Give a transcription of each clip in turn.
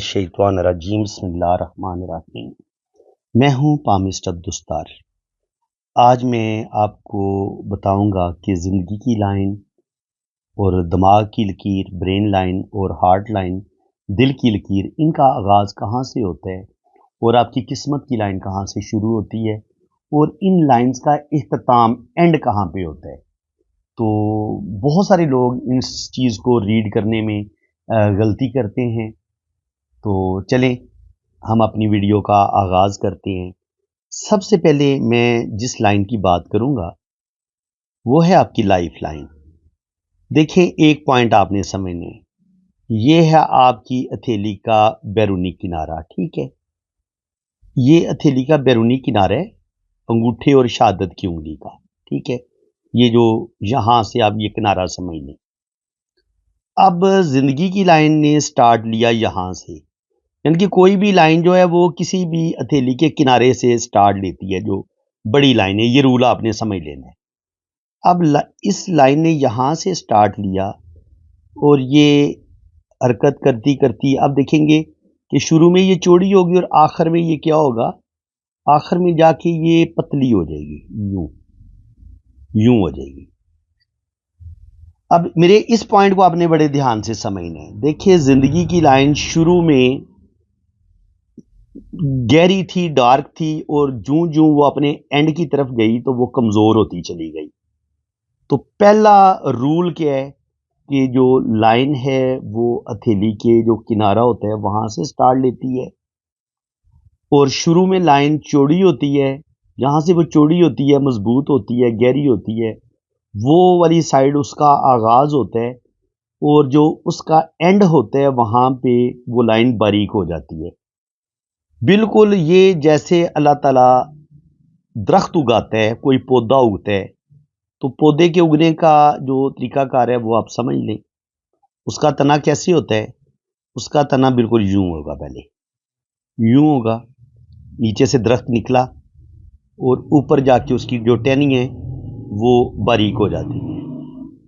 मिनश्शैतानिर्रजीम बिस्मिल्लाहिर्रहमानिर्रहीम। मैं हूँ पामिस्ट अब्दुस्तार। आज मैं आपको बताऊंगा कि ज़िंदगी की लाइन और दिमाग की लकीर, ब्रेन लाइन और हार्ट लाइन, दिल की लकीर, इनका आगाज़ कहाँ से होता है और आपकी किस्मत की लाइन कहाँ से शुरू होती है और इन लाइंस का इख्तिताम एंड कहाँ पे होता है। तो बहुत सारे लोग इस चीज़ को रीड करने में गलती करते हैं। तो चलें हम अपनी वीडियो का आगाज़ करते हैं। सबसे पहले मैं जिस लाइन की बात करूँगा वो है आपकी लाइफ लाइन। देखें, एक पॉइंट आपने समझना है, ये है आपकी हथेली का बैरूनी किनारा, ठीक है। ये हथेली का बैरूनी किनारा है अंगूठे और शहादत की उंगली का, ठीक है। ये जो यहाँ से आप ये किनारा समझ लें। अब ज़िंदगी की लाइन ने स्टार्ट लिया यहाँ से, यानी कि कोई भी लाइन जो है वो किसी भी हथेली के किनारे से स्टार्ट लेती है, जो बड़ी लाइन है। ये रूल आपने समझ लेना है। अब इस लाइन ने यहाँ से स्टार्ट लिया और ये हरकत करती करती अब देखेंगे कि शुरू में ये चौड़ी होगी और आखिर में ये क्या होगा, आखिर में जाके ये पतली हो जाएगी, यूं यूं हो जाएगी। अब मेरे इस पॉइंट को आपने बड़े ध्यान से समझना है। देखिए, जिंदगी की लाइन शुरू में गहरी थी, डार्क थी, और जूं जूं वो अपने एंड की तरफ गई तो वो कमजोर होती चली गई। तो पहला रूल क्या है कि जो लाइन है वो हथेली के जो किनारा होता है वहां से स्टार्ट लेती है और शुरू में लाइन चौड़ी होती है। जहां से वो चौड़ी होती है, मजबूत होती है, गहरी होती है, वो वाली साइड उसका आगाज होता है और जो उसका एंड होता है वहां पे वो लाइन बारीक हो जाती है। बिल्कुल ये जैसे अल्लाह ताला दरख्त उगाता है, कोई पौधा उगता है, तो पौधे के उगने का जो तरीकाकार है वो आप समझ लें। उसका तना कैसे होता है? उसका तना बिल्कुल यूं होगा, पहले यूं होगा, नीचे से दरख्त निकला और ऊपर जाके उसकी जो टहनी है वो बारीक हो जाती है,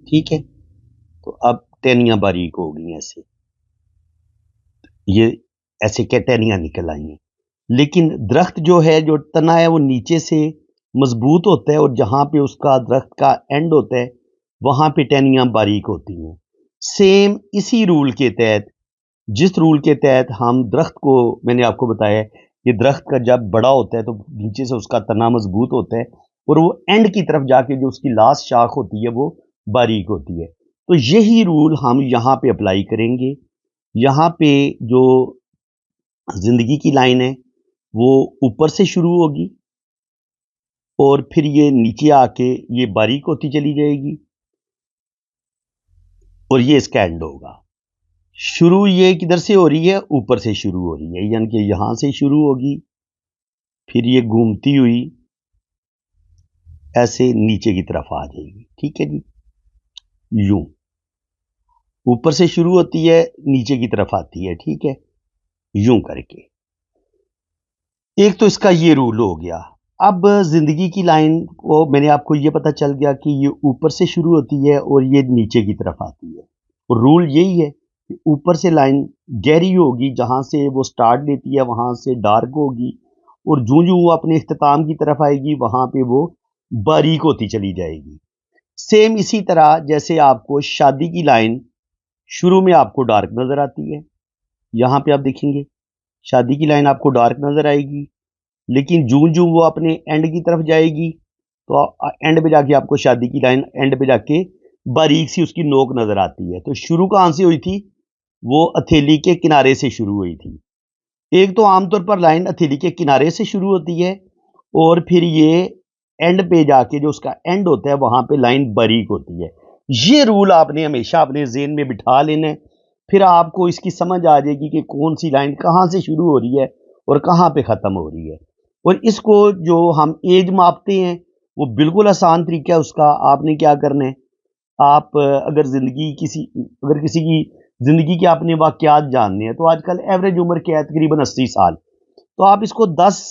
ठीक है। तो अब टहनियां बारीक हो गई, ऐसे ये ऐसे क्या टहनियां निकल आई हैं। लेकिन दरख्त जो है, जो तना है, वो नीचे से मजबूत होता है और जहां पे उसका दरख्त का एंड होता है वहां पे टहनियां बारीक होती हैं। सेम इसी रूल के तहत, जिस रूल के तहत हम दरख्त को, मैंने आपको बताया, ये दरख्त का जब बड़ा होता है तो नीचे से उसका तना मजबूत होता है और वो एंड की तरफ जाके जो उसकी लास्ट शाख होती है वो बारीक होती है। तो यही रूल हम यहाँ पे अप्लाई करेंगे। यहाँ पे जो जिंदगी की लाइन है वो ऊपर से शुरू होगी और फिर ये नीचे आके ये बारीक होती चली जाएगी और ये इसका एंड होगा। शुरू ये किधर से हो रही है? ऊपर से शुरू हो रही है, यानी कि यहां से शुरू होगी, फिर ये घूमती हुई ऐसे नीचे की तरफ आ जाएगी, ठीक है जी। यूं ऊपर से शुरू होती है, नीचे की तरफ आती है, ठीक है, यूं करके। एक तो इसका ये रूल हो गया। अब जिंदगी की लाइन को मैंने आपको ये पता चल गया कि ये ऊपर से शुरू होती है और ये नीचे की तरफ आती है। और रूल यही है कि ऊपर से लाइन गहरी होगी, जहां से वो स्टार्ट लेती है वहां से डार्क होगी और जूं जूं वो अपने इख्तिताम की तरफ आएगी वहां पे वो बारीक होती चली जाएगी। सेम इसी तरह जैसे आपको शादी की लाइन शुरू में आपको डार्क नजर आती है, यहां पे आप देखेंगे शादी की लाइन आपको डार्क नजर आएगी, लेकिन जूं जूं वो अपने एंड की तरफ जाएगी तो एंड पे जाके आपको शादी की लाइन एंड पे जाके बारीक सी उसकी नोक नजर आती है। तो शुरू कहां से हुई थी? वो हथेली के किनारे से शुरू हुई थी। एक तो आमतौर पर लाइन हथेली के किनारे से शुरू होती है और फिर ये एंड पे जाके जो उसका एंड होता है वहां पे लाइन बारीक होती है। ये रूल आपने हमेशा अपने जेहन में बिठा लेना है, फिर आपको इसकी समझ आ जाएगी कि कौन सी लाइन कहां से शुरू हो रही है और कहां पे खत्म हो रही है। और इसको जो हम एज मापते हैं वो बिल्कुल आसान तरीका है उसका। आपने क्या करना है, आप अगर किसी की जिंदगी के आपने वाकयात जानने हैं तो आजकल एवरेज उम्र क्या है? तकरीबन 80 साल। तो आप इसको 10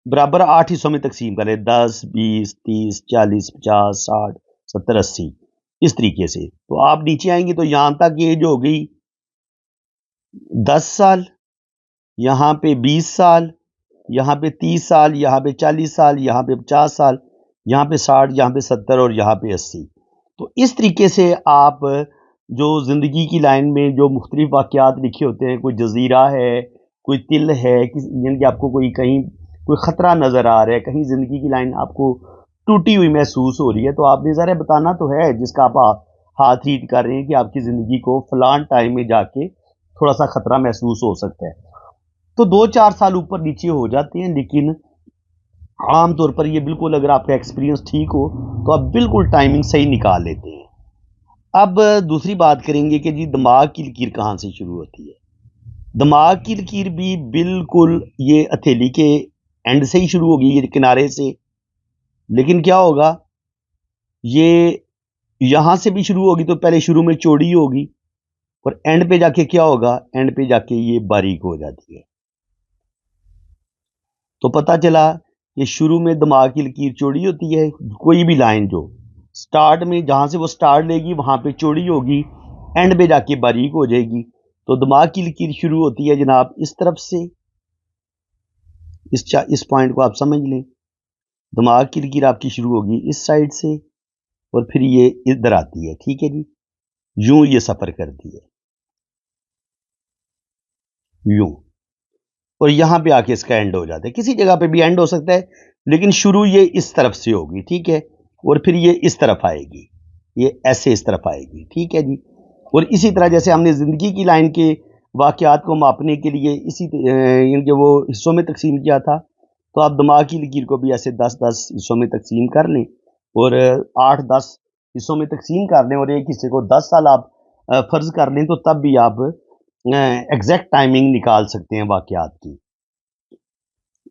बराबर 8 हिस्सों में तकसीम करें, 10, 20, 30, 40, 50, 60, 70, 80, इस तरीके से। तो आप नीचे आएंगे तो यहां तक एज हो गई 10 साल, यहाँ पे 20 साल, यहाँ पे 30 साल, यहाँ पे 40 साल, यहाँ पे 50 साल, यहाँ पे 60, यहाँ पे 70 और यहाँ पे 80। तो इस तरीके से आप जो ज़िंदगी की लाइन में जो मुख्तलिफ वाक़यात लिखे होते हैं, कोई जज़ीरा है, कोई तिल है, यानी कि आपको कोई कहीं कोई ख़तरा नज़र आ रहा है, कहीं ज़िंदगी की लाइन आपको टूटी हुई महसूस हो रही है, तो आपने ज़रा बताना तो है जिसका आप हाथ रीड कर रहे हैं कि आपकी ज़िंदगी को फ़लाँ टाइम में जाके थोड़ा-सा ख़तरा महसूस हो सकता है। तो 2-4 साल ऊपर नीचे हो जाते हैं, लेकिन आम तौर पर ये बिल्कुल अगर आपका एक्सपीरियंस ठीक हो, तो आप बिल्कुल टाइमिंग सही निकाल लेते हैं। अब दूसरी बात करेंगे कि जी दिमाग की लकीर कहाँ से शुरू होती है। दिमाग की लकीर भी बिल्कुल ये हथेली के एंड से ही शुरू होगी, ये किनारे से। लेकिन क्या होगा, ये यहाँ से भी शुरू होगी तो पहले शुरू में चौड़ी होगी और एंड पे जाके क्या होगा, एंड पे जाके ये बारीक हो जाती है। तो पता चला कि शुरू में दिमाग की लकीर चौड़ी होती है, कोई भी लाइन जो स्टार्ट में जहाँ से वो स्टार्ट लेगी वहाँ पे चौड़ी होगी, एंड पे जाके बारीक हो जाएगी। तो दिमाग की लकीर शुरू होती है जनाब इस तरफ से, इस पॉइंट को आप समझ लें। दिमाग की लकीर आपकी शुरू होगी इस साइड से और फिर ये इधर आती है, ठीक है जी। यूं ये सफ़र करती है, यूं, और यहाँ पे आके इसका एंड हो जाता है। किसी जगह पे भी एंड हो सकता है, लेकिन शुरू ये इस तरफ से होगी, ठीक है, और फिर ये इस तरफ आएगी, ये ऐसे इस तरफ आएगी, ठीक है जी। और इसी तरह जैसे हमने ज़िंदगी की लाइन के वाक़यात को मापने के लिए यानी कि वो हिस्सों में तकसीम किया था, तो आप दिमाग की लकीर को भी ऐसे 10-10 हिस्सों में तकसीम कर लें और 8-10 हिस्सों में तकसीम कर लें और एक हिस्से को 10 साल आप फ़र्ज़ कर लें, तो तब भी आप एग्जैक्ट टाइमिंग निकाल सकते हैं वाक़यात की।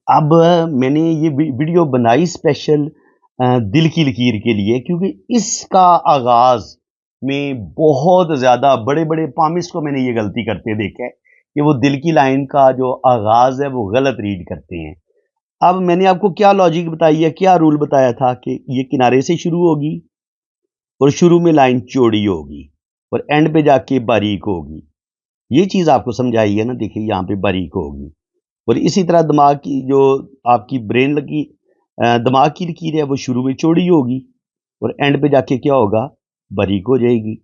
अब मैंने ये वीडियो बनाई स्पेशल दिल की लकीर के लिए, क्योंकि इसका आगाज़ में बहुत ज़्यादा बड़े-बड़े पामिस्ट को मैंने ये गलती करते देखा है कि वो दिल की लाइन का जो आगाज़ है वो गलत रीड करते हैं। अब मैंने आपको क्या लॉजिक बताई है, क्या रूल बताया था कि ये किनारे से शुरू होगी और शुरू में लाइन चौड़ी होगी और एंड पे जाके बारीक होगी। ये चीज़ आपको समझाई है ना, देखिए यहाँ पे बारीक होगी। और इसी तरह दिमाग की जो आपकी ब्रेन लगी दिमाग की लकीर है वो शुरू में चौड़ी होगी और एंड पे जाके क्या होगा, बारीक हो जाएगी।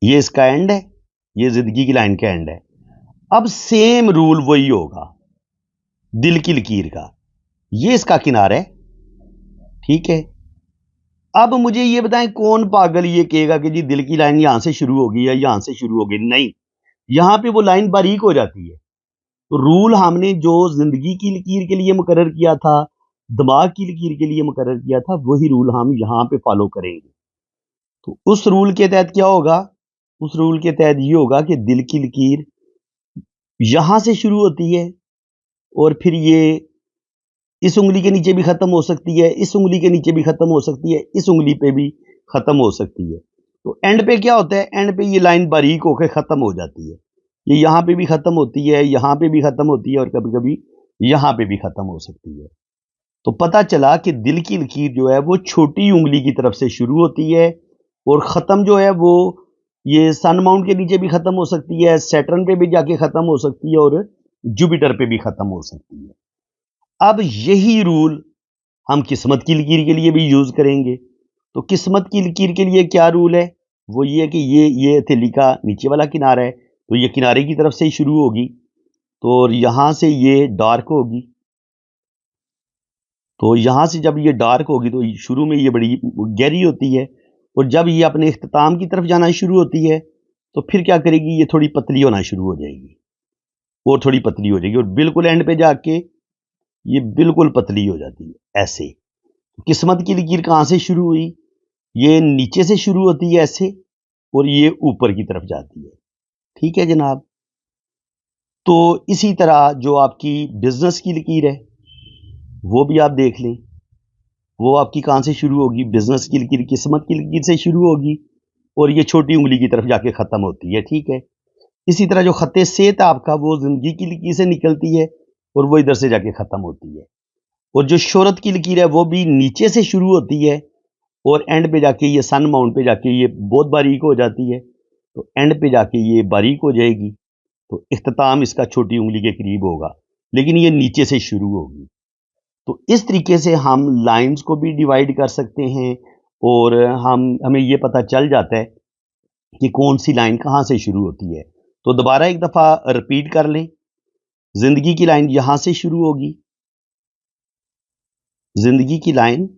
ये इसका एंड है, ये ज़िंदगी की लाइन का एंड है। अब सेम रूल वही होगा दिल की लकीर का, ये इसका किनारा है, ठीक है। अब मुझे ये बताएं कौन पागल ये कहेगा कि जी दिल की लाइन यहां से शुरू होगी या यहां से शुरू होगी? नहीं, यहां पे वो लाइन बारीक हो जाती है। तो रूल हमने जो जिंदगी की लकीर के लिए मुकर्रर किया था, दिमाग की लकीर के लिए मुकर्रर किया था, वही रूल हम यहाँ पे फॉलो करेंगे। तो उस रूल के तहत क्या होगा, उस रूल के तहत ये होगा कि दिल की लकीर यहां से शुरू होती है और फिर ये इस उंगली के नीचे भी खत्म हो सकती है, इस उंगली के नीचे भी खत्म हो सकती है, इस उंगली पे भी खत्म हो सकती है। तो एंड पे क्या होता है, एंड पे ये लाइन बारीक होकर खत्म हो जाती है। ये यहाँ पे भी खत्म होती है, यहाँ पे भी खत्म होती है और कभी कभी यहाँ पे भी खत्म हो सकती है। तो पता चला कि दिल की लकीर जो है वो छोटी उंगली की तरफ से शुरू होती है और ख़त्म जो है वो ये सन माउंट के नीचे भी ख़त्म हो सकती है, सैटर्न पे भी जाके ख़त्म हो सकती है और जुपिटर पे भी ख़त्म हो सकती है। अब यही रूल हम किस्मत की लकीर के लिए भी यूज़ करेंगे। तो किस्मत की लकीर के लिए क्या रूल है, वो ये है कि ये हथेली का नीचे वाला किनारा है, तो ये किनारे की तरफ से ही शुरू होगी, तो और यहाँ से ये डार्क होगी। तो यहाँ से जब ये डार्क होगी तो शुरू में ये बड़ी गहरी होती है और जब ये अपने इख्तिताम की तरफ जाना शुरू होती है, तो फिर क्या करेगी, ये थोड़ी पतली होना शुरू हो जाएगी और थोड़ी पतली हो जाएगी और बिल्कुल एंड पे जाके ये बिल्कुल पतली हो जाती है ऐसे। किस्मत की लकीर कहाँ से शुरू हुई, ये नीचे से शुरू होती है ऐसे और ये ऊपर की तरफ जाती है, ठीक है जनाब। तो इसी तरह जो आपकी बिजनेस की लकीर है वो भी आप देख लें, वो आपकी कहाँ से शुरू होगी, बिजनेस की लकीर किस्मत की लकीर से शुरू होगी और ये छोटी उंगली की तरफ जाके ख़त्म होती है, ठीक है। इसी तरह जो ख़त्ते सेत आपका वो ज़िंदगी की लकीर से निकलती है और वो इधर से जाके ख़त्म होती है। और जो शोहरत की लकीर है वो भी नीचे से शुरू होती है और एंड पे जाके ये सन माउंट पे जाके ये बहुत बारीक हो जाती है, तो एंड पे जाके ये बारीक हो जाएगी। तो इख्तिताम इसका छोटी उंगली के करीब होगा, लेकिन ये नीचे से शुरू होगी। तो इस तरीके से हम लाइंस को भी डिवाइड कर सकते हैं और हमें ये पता चल जाता है कि कौन सी लाइन कहाँ से शुरू होती है। तो दोबारा एक दफ़ा रिपीट कर लें। ज़िंदगी की लाइन यहाँ से शुरू होगी, ज़िंदगी की लाइन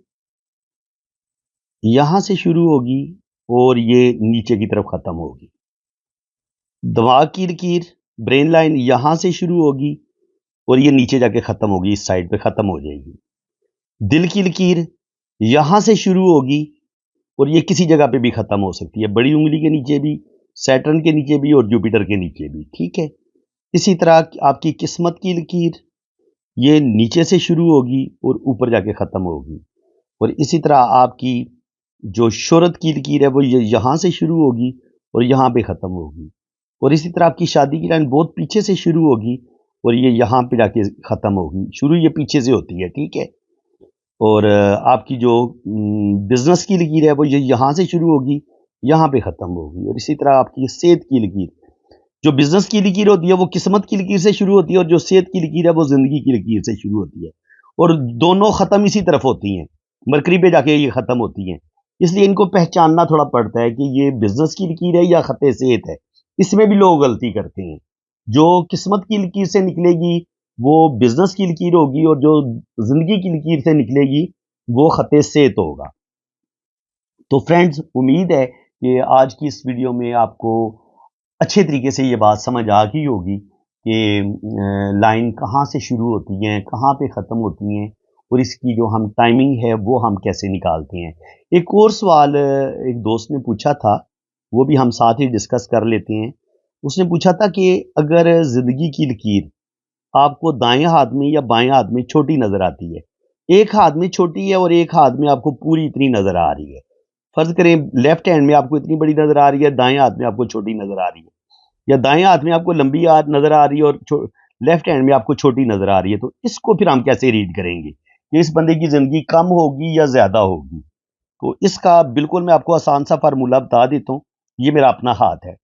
यहाँ से शुरू होगी और ये नीचे की तरफ ख़त्म होगी। दिमाग की लकीर, ब्रेन लाइन यहाँ से शुरू होगी और ये नीचे जाके ख़त्म होगी, इस साइड पे ख़त्म हो जाएगी। दिल की लकीर यहाँ से शुरू होगी और ये किसी जगह पे भी ख़त्म हो सकती है, बड़ी उंगली के नीचे भी, सैटर्न के नीचे भी और जुपिटर के नीचे भी, ठीक है। इसी तरह आपकी किस्मत की लकीर ये नीचे से शुरू होगी और ऊपर जाके ख़त्म होगी। और इसी तरह आपकी जो शोहरत की लकीर है वो यहाँ से शुरू होगी और यहाँ पे ख़त्म होगी। और इसी तरह आपकी शादी की लाइन बहुत पीछे से शुरू होगी और ये यहाँ पे जाके ख़त्म होगी। शुरू ये पीछे से होती है, ठीक है। और आपकी जो बिज़नेस की लकीर है वो यहाँ से शुरू होगी, यहाँ पे ख़त्म होगी। और इसी तरह आपकी सेहत की लकीर, जो बिज़नेस की लकीर होती है वो किस्मत की लकीर से शुरू होती है और जो सेहत की लकीर है वो ज़िंदगी की लकीर से शुरू होती है। और दोनों ख़त्म इसी तरफ होती हैं, मरकरी पे जाके ये ख़त्म होती हैं। इसलिए इनको पहचानना थोड़ा पड़ता है कि ये बिज़नेस की लकीर है या ख़त सेहत है। इसमें भी लोग गलती करते हैं। जो किस्मत की लकीर से निकलेगी वो बिज़नेस की लकीर होगी और जो ज़िंदगी की लकीर से निकलेगी वो ख़त सेहत होगा। तो फ्रेंड्स, उम्मीद है कि आज की इस वीडियो में आपको अच्छे तरीके से ये बात समझ आ गई होगी कि लाइन कहाँ से शुरू होती हैं, कहाँ पे ख़त्म होती हैं और इसकी जो हम टाइमिंग है वो हम कैसे निकालते हैं। एक और सवाल एक दोस्त ने पूछा था, वो भी हम साथ ही डिस्कस कर लेते हैं। उसने पूछा था कि अगर ज़िंदगी की लकीर आपको दाएं हाथ में या बाएं हाथ में छोटी नज़र आती है, एक हाथ में छोटी है और एक हाथ में आपको पूरी इतनी नज़र आ रही है। फ़र्ज़ करें लेफ्ट हैंड में आपको इतनी बड़ी नज़र आ रही है, दाएं हाथ में आपको छोटी नज़र आ रही है, या दाएं हाथ में आपको लंबी नज़र आ रही है और लेफ्ट हैंड में आपको छोटी नज़र आ रही है। तो इसको फिर हम कैसे रीड करेंगे कि इस बंदे की ज़िंदगी कम होगी या ज़्यादा होगी? तो इसका बिल्कुल मैं आपको आसान सा फार्मूला बता देता हूँ। ये मेरा अपना हाथ है।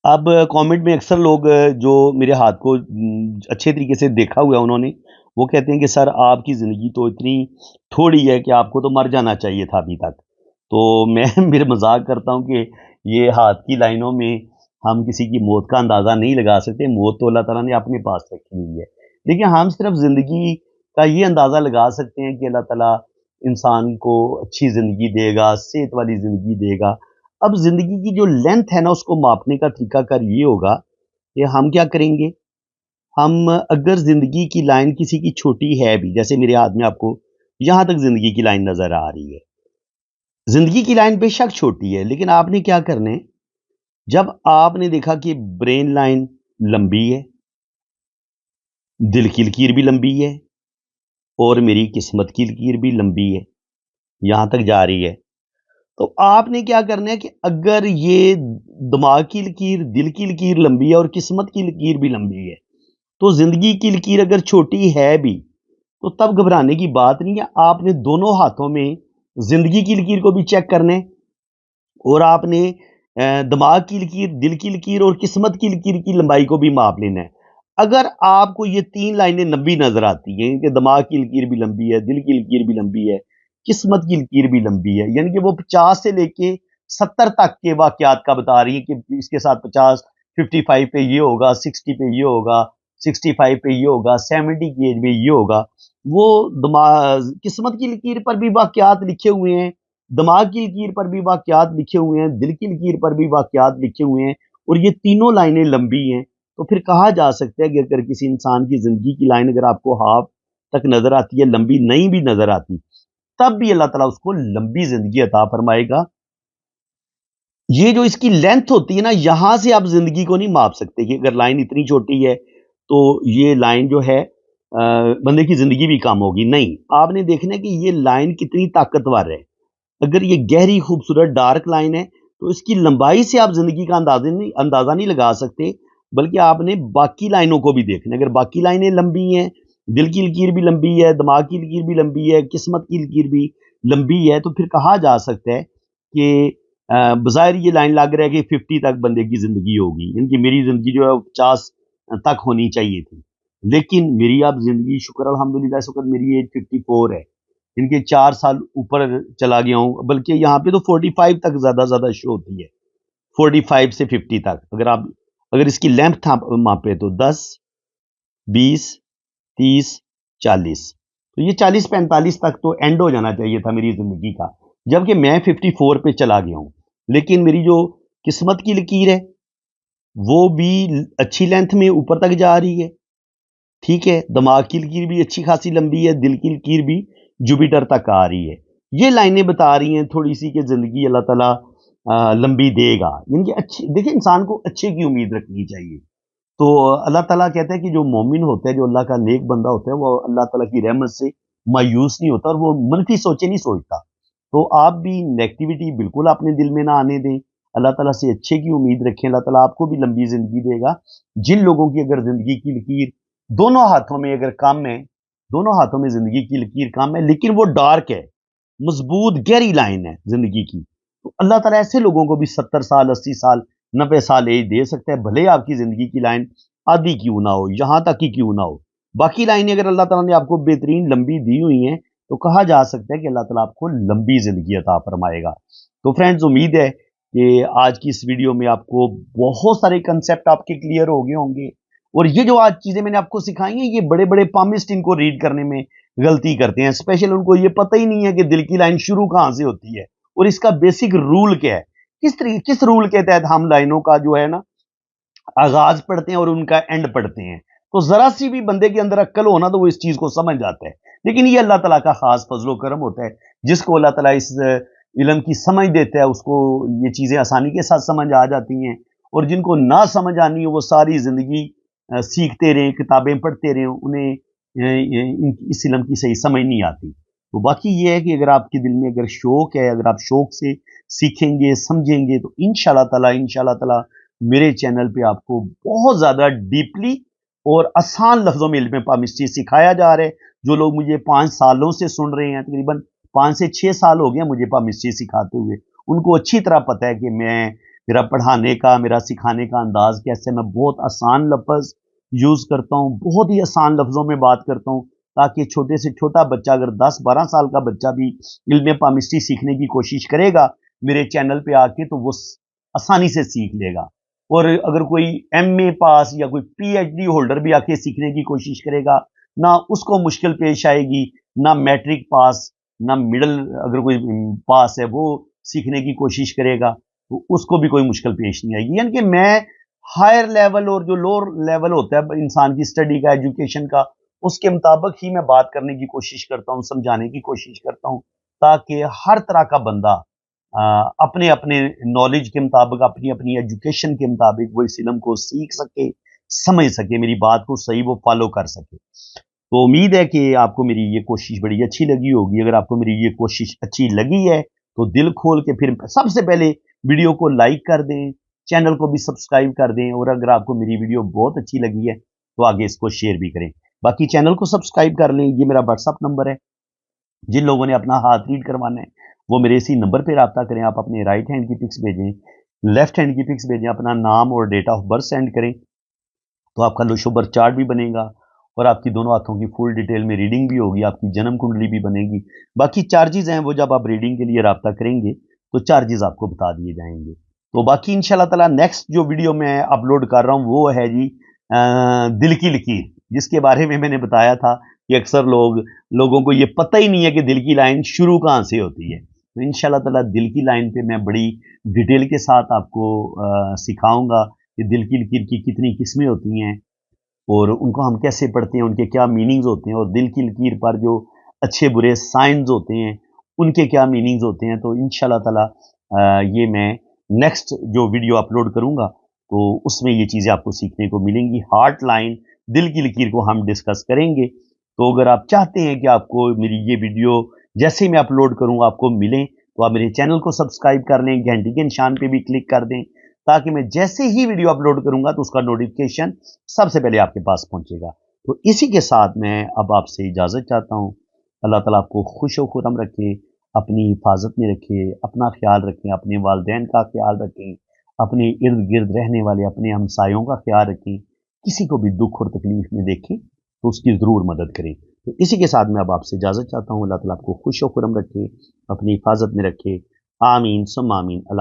अब कमेंट में अक्सर लोग जो मेरे हाथ को अच्छे तरीके से देखा हुआ है उन्होंने, वो कहते हैं कि सर आपकी ज़िंदगी तो इतनी थोड़ी है कि आपको तो मर जाना चाहिए था अभी तक। तो मैं मेरे मजाक करता हूँ कि ये हाथ की लाइनों में हम किसी की मौत का अंदाज़ा नहीं लगा सकते। मौत तो अल्लाह ताला ने अपने पास रखी हुई है, लेकिन हम सिर्फ ज़िंदगी का ये अंदाज़ा लगा सकते हैं कि अल्लाह ताला इंसान को अच्छी ज़िंदगी देगा, सेहत वाली ज़िंदगी देगा। अब ज़िंदगी की जो लेंथ है ना उसको मापने का तरीकाकार ये होगा कि हम क्या करेंगे, हम अगर ज़िंदगी की लाइन किसी की छोटी है भी, जैसे मेरे हाथ में आपको यहाँ तक ज़िंदगी की लाइन नज़र आ रही है। ज़िंदगी की लाइन बेशक छोटी है, लेकिन आपने क्या करना है, जब आपने देखा कि ब्रेन लाइन लंबी है, दिल की लकीर भी लंबी है और मेरी किस्मत की लकीर भी लंबी है, यहाँ तक जा रही है। तो आपने क्या करना है कि अगर ये दिमाग की लकीर, दिल की लकीर लंबी है और किस्मत की लकीर भी लंबी है, तो ज़िंदगी की लकीर अगर छोटी है भी, तो तब घबराने की बात नहीं है। आपने दोनों हाथों में ज़िंदगी की लकीर को भी चेक करना है और आपने दिमाग की लकीर, दिल की लकीर और किस्मत की लकीर की लंबाई को भी माप लेना है। अगर आपको ये 3 लाइनें लंबी नज़र आती हैं कि दिमाग की लकीर भी लंबी है, दिल की लकीर भी लंबी है, किस्मत की लकीर भी लंबी है, यानी कि वो 50 से लेके 70 तक के वाक़यात का बता रही है कि इसके साथ 50, 55 पे ये होगा, 60 पे ये होगा, 65 पे ये होगा, 70 की एज में ये होगा। वो किस्मत की लकीर पर भी वाक़यात लिखे हुए हैं, दिमाग की लकीर पर भी वाक़यात लिखे हुए हैं, दिल की लकीर पर भी वाक़यात लिखे हुए हैं और ये तीनों लाइनें लंबी हैं। तो फिर कहा जा सकता है कि अगर किसी इंसान की ज़िंदगी की लाइन अगर आपको हाफ तक नज़र आती है, लंबी नहीं भी नज़र आती, तब भी अल्लाह ताला उसको लंबी ज़िंदगी अता फरमाएगा। ये जो इसकी लेंथ होती है ना, यहाँ से आप ज़िंदगी को नहीं माप सकते कि अगर लाइन इतनी छोटी है, तो ये लाइन जो है बंदे की ज़िंदगी भी कम होगी, नहीं। आपने देखना है कि ये लाइन कितनी ताकतवर है। अगर ये गहरी खूबसूरत डार्क लाइन है, तो इसकी लंबाई से आप ज़िंदगी का अंदाज़ा नहीं लगा सकते, बल्कि आपने बाकी लाइनों को भी देखना है। अगर बाकी लाइनें लंबी हैं, दिल की लकीर भी लंबी है, दिमाग की लकीर भी लंबी है, किस्मत की लकीर भी लंबी है, तो फिर कहा जा सकता है कि बज़ाहिर ये लाइन लग रहा है कि 50 तक बंदे की ज़िंदगी होगी, इनकी मेरी ज़िंदगी जो है 50 तक होनी चाहिए थी, लेकिन मेरी अब ज़िंदगी शुक्र अल्हम्दुलिल्लाह इस वक्त मेरी एज 54 है, इनके 4 साल ऊपर चला गया हूँ, बल्कि यहाँ पे तो 45 तक ज़्यादा शो होती है, 45 से 50 तक। अगर इसकी लेंथ मापे तो 10, 20, 30, 40, तो ये 40-45 तक तो एंड हो जाना चाहिए था मेरी ज़िंदगी का, जबकि मैं 54 पे चला गया हूँ। लेकिन मेरी जो किस्मत की लकीर है, वो भी अच्छी लेंथ में ऊपर तक जा रही है, ठीक है? दिमाग की लकीर भी अच्छी खासी लंबी है, दिल की लकीर भी जुपिटर तक आ रही है। ये लाइनें बता रही हैं थोड़ी-सी कि ज़िंदगी अल्लाह ताला लंबी देगा। यानी कि अच्छी देखिए इंसान को अच्छे की उम्मीद रखनी चाहिए। तो अल्लाह ताला कहता है कि जो मोमिन होता है, जो अल्लाह का नेक बंदा होता है, वो अल्लाह ताला की रहमत से मायूस नहीं होता और वो मनफी सोचे नहीं सोचता। तो आप भी नेगेटिविटी बिल्कुल अपने दिल में ना आने दें। अल्लाह ताला से अच्छे की उम्मीद रखें, अल्लाह ताला आपको भी लंबी ज़िंदगी देगा। जिन लोगों की अगर ज़िंदगी की लकीर दोनों हाथों में अगर कम है, दोनों हाथों में ज़िंदगी की लकीर कम है, लेकिन वो डार्क है, मज़बूत गहरी लाइन है ज़िंदगी की। तो अल्लाह ताला ऐसे लोगों को भी 70 साल, 80 साल, 90 साल एज दे सकता है, भले आपकी ज़िंदगी की लाइन आधी क्यों ना हो, यहाँ तक ही क्यों ना हो। बाकी लाइनें अगर अल्लाह ताला ने आपको बेहतरीन लंबी दी हुई हैं, तो कहा जा सकता है कि अल्लाह ताला आपको लंबी ज़िंदगी अता फरमाएगा। तो फ्रेंड्स उम्मीद है कि आज की इस वीडियो में आपको बहुत सारे कंसेप्ट आपके क्लियर हो गए होंगे और ये जो आज चीज़ें मैंने आपको सिखाई हैं, ये बड़े-बड़े पामिस्ट इनको रीड करने में गलती करते हैं। स्पेशल उनको ये पता ही नहीं है कि दिल की लाइन शुरू कहाँ से होती है और इसका बेसिक रूल क्या है। किस रूल के तहत हम लाइनों का जो है ना आगाज पढ़ते हैं और उनका एंड पढ़ते हैं। तो जरा सी भी बंदे के अंदर अक्ल हो ना तो वो इस चीज को समझ जाता है। लेकिन ये अल्लाह ताला का खास फजलो करम होता है, जिसको अल्लाह ताला इस इल्म की समझ देता है, उसको ये चीजें आसानी के साथ समझ आ जाती हैं और जिनको ना समझ आनी हो वो सारी जिंदगी सीखते रहें, किताबें पढ़ते रहें, उन्हें इस इल्म की सही समझ नहीं आती। तो बाकी ये है कि अगर आपके दिल में अगर शौक है, अगर आप शौक से सीखेंगे, समझेंगे, तो इंशाल्लाह ताला मेरे चैनल पे आपको बहुत ज़्यादा डीपली और आसान लफ्ज़ों में इल्म पामिस्ट्री सिखाया जा रहा है। जो लोग मुझे 5 सालों से सुन रहे हैं, तकरीबन 5 से 6 साल हो गए मुझे पामिस्ट्री सिखाते हुए। उनको अच्छी तरह पता है कि मेरा पढ़ाने का, मेरा सिखाने का अंदाज़ कैसे है। मैं बहुत आसान लफ़्ज़ यूज़ करता हूँ, बहुत ही आसान लफ्ज़ों में बात करता हूँ, ताकि छोटे से छोटा बच्चा अगर 10-12 साल का बच्चा भी इल्म पामिस्ट्री सीखने की कोशिश करेगा, मेरे चैनल पे आके तो वो आसानी से सीख लेगा। और अगर कोई एमए पास या कोई पीएचडी होल्डर भी आके सीखने की कोशिश करेगा, ना उसको मुश्किल पेश आएगी, ना मैट्रिक पास, ना मिडिल अगर कोई पास है वो सीखने की कोशिश करेगा, तो उसको भी कोई मुश्किल पेश नहीं आएगी। यानी कि मैं हायर लेवल और जो लोअर लेवल होता है इंसान की स्टडी का, एजुकेशन का, उसके मुताबिक ही मैं बात करने की कोशिश करता हूँ, समझाने की कोशिश करता हूँ, ताकि हर तरह का बंदा अपने अपने नॉलेज के मुताबिक, अपनी अपनी एजुकेशन के मुताबिक वो इस इल्म को सीख सके, समझ सके, मेरी बात को सही वो फॉलो कर सके। तो उम्मीद है कि आपको मेरी ये कोशिश बड़ी अच्छी लगी होगी। अगर आपको मेरी ये कोशिश अच्छी लगी है तो दिल खोल के फिर सबसे पहले वीडियो को लाइक कर दें, चैनल को भी सब्सक्राइब कर दें और अगर आपको मेरी वीडियो बहुत अच्छी लगी है तो आगे इसको शेयर भी करें। बाकी चैनल को सब्सक्राइब कर लें। ये मेरा व्हाट्सअप नंबर है। जिन लोगों ने अपना हाथ रीड करवाना है वो मेरे इसी नंबर पे राब्ता करें। आप अपने राइट हैंड की पिक्स भेजें, लेफ्ट हैंड की पिक्स भेजें, अपना नाम और डेट ऑफ बर्थ सेंड करें, तो आपका लोशो बर्थ चार्ट भी बनेगा और आपकी दोनों हाथों की फुल डिटेल में रीडिंग भी होगी, आपकी जन्म कुंडली भी बनेगी। बाकी चार्जेस हैं वो जब आप रीडिंग के लिए राब्ता करेंगे तो चार्जेस आपको बता दिए जाएंगे। तो बाकी इंशाल्लाह ताला नेक्स्ट जो वीडियो मैं अपलोड कर रहा हूँ वो है जी दिल की लकीर, जिसके बारे में मैंने बताया था कि अक्सर लोगों को ये पता ही नहीं है कि दिल की लाइन शुरू कहाँ से होती है। तो इंशाल्लाह ताला दिल की लाइन पे मैं बड़ी डिटेल के साथ आपको सिखाऊंगा कि दिल की लकीर की कितनी किस्में होती हैं और उनको हम कैसे पढ़ते हैं, उनके क्या मीनिंग्स होते हैं और दिल की लकीर पर जो अच्छे बुरे साइंस होते हैं उनके क्या मीनिंग्स होते हैं। तो इंशाल्लाह ताला ये मैं नेक्स्ट जो वीडियो अपलोड करूंगा तो उसमें ये चीज़ें आपको सीखने को मिलेंगी। हार्ट लाइन, दिल की लकीर को हम डिस्कस करेंगे। तो अगर आप चाहते हैं कि आपको मेरी ये वीडियो जैसे ही मैं अपलोड करूंगा आपको मिलें, तो आप मेरे चैनल को सब्सक्राइब कर लें, घंटी के निशान पे भी क्लिक कर दें, ताकि मैं जैसे ही वीडियो अपलोड करूंगा तो उसका नोटिफिकेशन सबसे पहले आपके पास पहुंचेगा। तो इसी के साथ मैं अब आपसे इजाज़त चाहता हूं। अल्लाह ताला आपको खुश व खुर्रम रखे। अपनी हिफाजत में रखे, अपना ख्याल रखें, अपने वालिदैन का ख्याल रखें, अपने इर्द गिर्द रहने वाले अपने हमसायों का ख्याल रखें। किसी को भी दुख और तकलीफ में देखें तो उसकी ज़रूर मदद करें। तो इसी के साथ मैं अब आपसे इजाज़त चाहता हूँ। अल्लाह ताला आपको खुश व खुरम रखे, अपनी हिफाजत में रखे। आमीन सुम्मा आमीन। अल्लाह